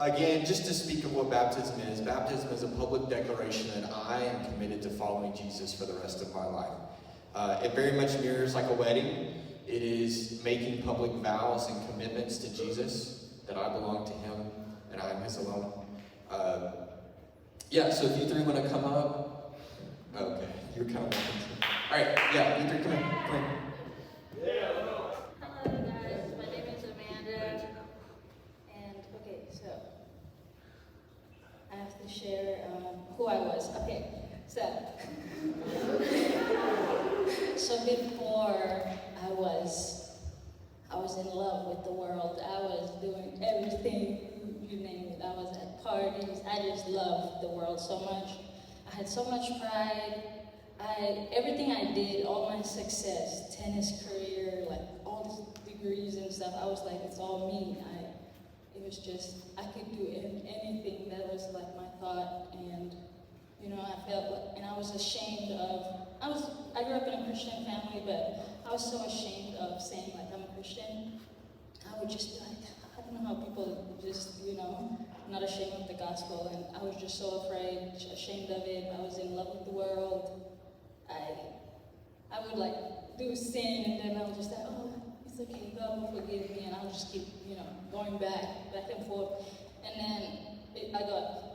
again, just to speak of what baptism is a public declaration that I am committed to following Jesus for the rest of my life. It very much mirrors like a wedding. It is making public vows and commitments to Jesus that I belong to him and I am his alone. So if you three want to come up. Okay, you're kind of welcome to. All right, yeah, you three, come in. Hello guys, my name is Amanda, and okay, so I have to share who I was. Okay, so before I was in love with the world. I was doing everything, you name it. I was at parties. I just loved the world so much. I had so much pride. Everything I did, all my success, tennis career, like all these degrees and stuff, I was like, it's all me. It was just, I could do anything. That was like my thought, and I felt like, and I was ashamed of, I grew up in a Christian family, but I was so ashamed of saying like I'm a Christian. I would just be like, I don't know how people just, not ashamed of the gospel, and I was just so afraid, ashamed of it. I was in love with the world. I would like do sin, and then I was just like, oh, it's okay, God will forgive me, and I'll just keep, going back and forth. And then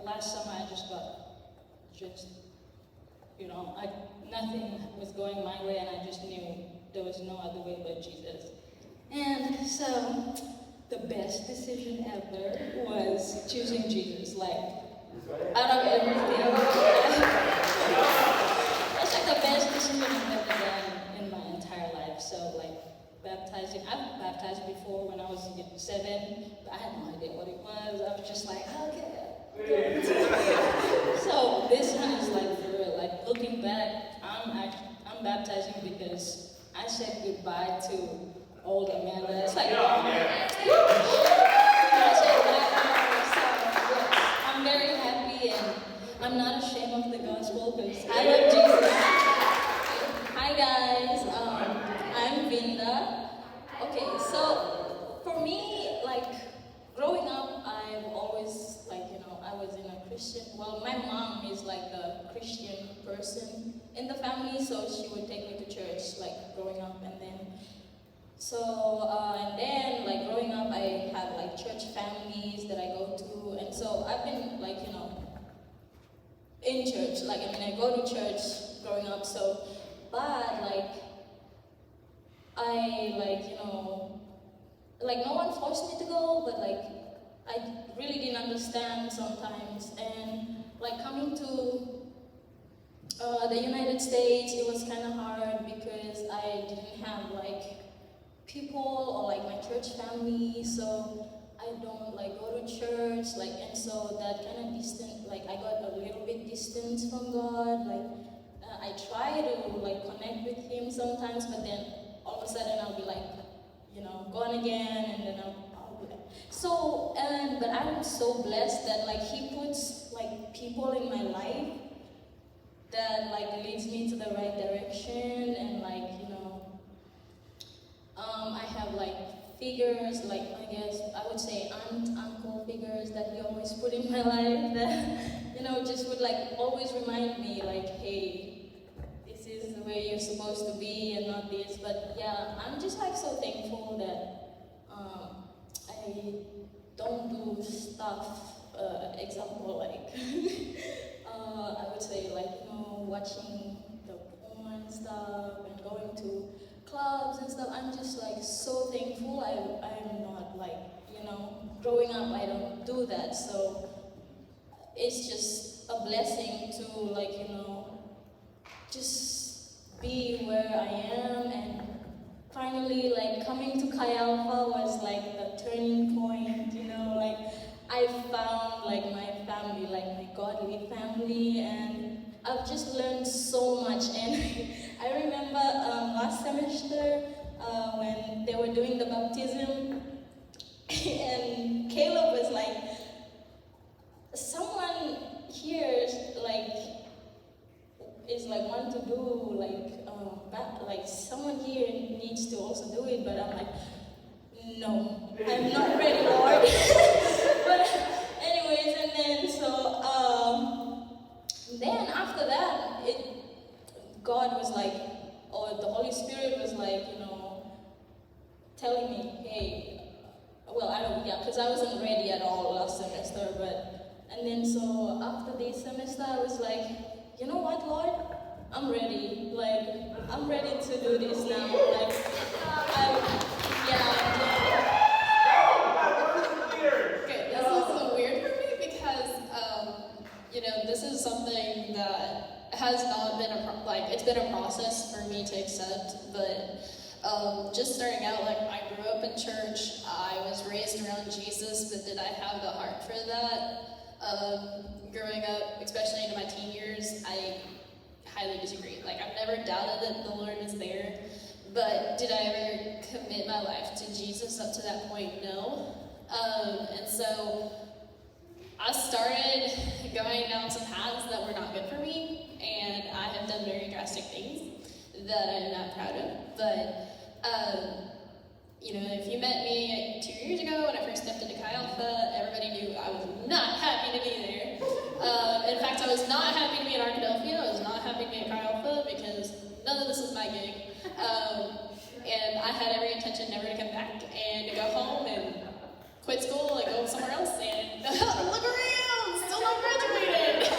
last summer I just got, nothing was going my way, and I just knew there was no other way but Jesus. And so, the best decision ever was choosing Jesus. Like, out of everything, that's like the best decision I've ever done in my entire life. So, like, baptizing, I've baptized before when I was 7, but I had no idea what it was. I was just like, okay. So this one is like for real. Like looking back, I'm baptizing because I said goodbye to old Amanda. It's like I said bye. So I'm very happy, and I'm not ashamed of the gospel because I love Jesus. Hi guys, I'm Vinda. Okay, so for me, like growing up, I've always I was in a Christian, my mom is like a Christian person in the family, so she would take me to church, like, growing up, and then like, growing up, I had, like, church families that I go to, and so I've been, like, in church, like, I go to church growing up, but, like, no one forced me to go, but, like, I really didn't understand sometimes, and like coming to the United States, it was kind of hard because I didn't have like people or like my church family, so I don't like go to church, like, and so that kind of distant, like I got a little bit distant from God, like I try to like connect with Him sometimes, but then all of a sudden I'll be like, gone again, and then but I'm so blessed that like He puts like people in my life that like leads me to the right direction, and like I have like figures, like I guess I would say uncle figures that He always put in my life that just would like always remind me like, hey, this is the way you're supposed to be and not this. But yeah, I'm just like so thankful that I don't do stuff, example like, I would say like, watching the porn stuff and going to clubs and stuff. I'm just like so thankful I'm not like, growing up I don't do that. So it's just a blessing to like, just be where I am, and finally, like, coming to Chi Alpha was, like, the turning point, like, I found, like, my family, like, my godly family, and I've just learned so much, and I remember last semester when they were doing the baptism, and Caleb was like, someone here, like, is, like, want to do, like, someone here needs to also do it, but I'm like, no, I'm not ready, Lord. okay, well, I don't, yeah, because I wasn't ready at all last semester, and then so after this semester, I was like, you know what, Lord? I'm ready. Like, I'm ready to do this now. Like, Okay, this is weird for me because, this is something that has not been it's been a process for me to accept, but just starting out, like, I grew up in church, I was raised around Jesus, but did I have the heart for that? Growing up, especially into my teen years, I highly disagree. Like, I've never doubted that the Lord was there, but did I ever commit my life to Jesus up to that point? No. And so I started going down some paths that were not good for me, and I have done very drastic things that I'm not proud of. But, if you met me 2 years ago when I first stepped into Chi Alpha, everybody knew I was not happy to be there. In fact, I was not happy to be in Arkadelphia. I was not happy to be at Chi Alpha because none of this was my gig. And I had every intention never to come back and to go home and quit school and go somewhere else and look around, still not graduated.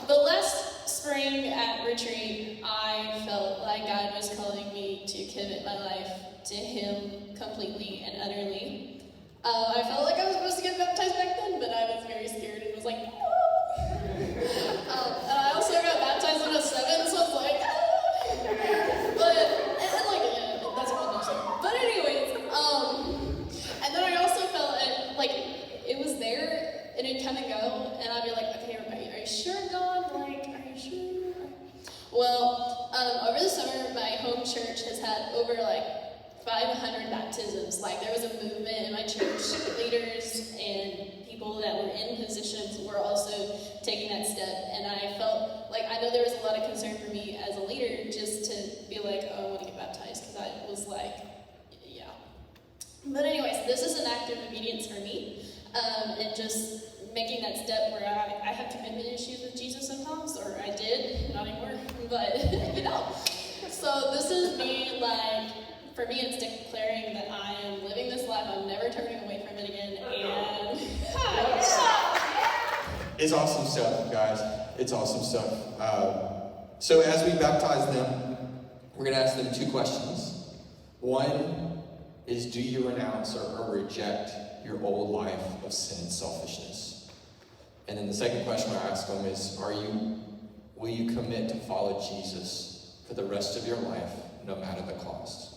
But last spring at retreat, I felt like God was calling me to commit my life to Him completely and utterly. I felt like I was supposed to get baptized back then, but I was very scared and was like, no. And I also got baptized when I was 7, so I was like, that's one other story. But anyways, and then I also felt like it was there, and it'd come and go, and I'd be like, okay, are you sure, God? Like, are you sure? Well, over the summer, my home church has had over 500 baptisms. Like, there was a movement in my church. Leaders and people that were in positions were also taking that step, and I felt like, I know there was a lot of concern for me as a leader just to be like, oh, I want to get baptized, because I was like, yeah. But anyways, this is an act of obedience for me, and just making that step where I have commitment issues with Jesus sometimes, or I did, not anymore, but, So this is me, for me, it's declaring that I am living this life, I'm never turning away from it again, and It's awesome stuff, guys. It's awesome stuff. So as we baptize them, we're going to ask them 2 questions. One is, do you renounce or reject your old life of sin and selfishness? And then the second question I ask them is, will you commit to follow Jesus for the rest of your life, no matter the cost?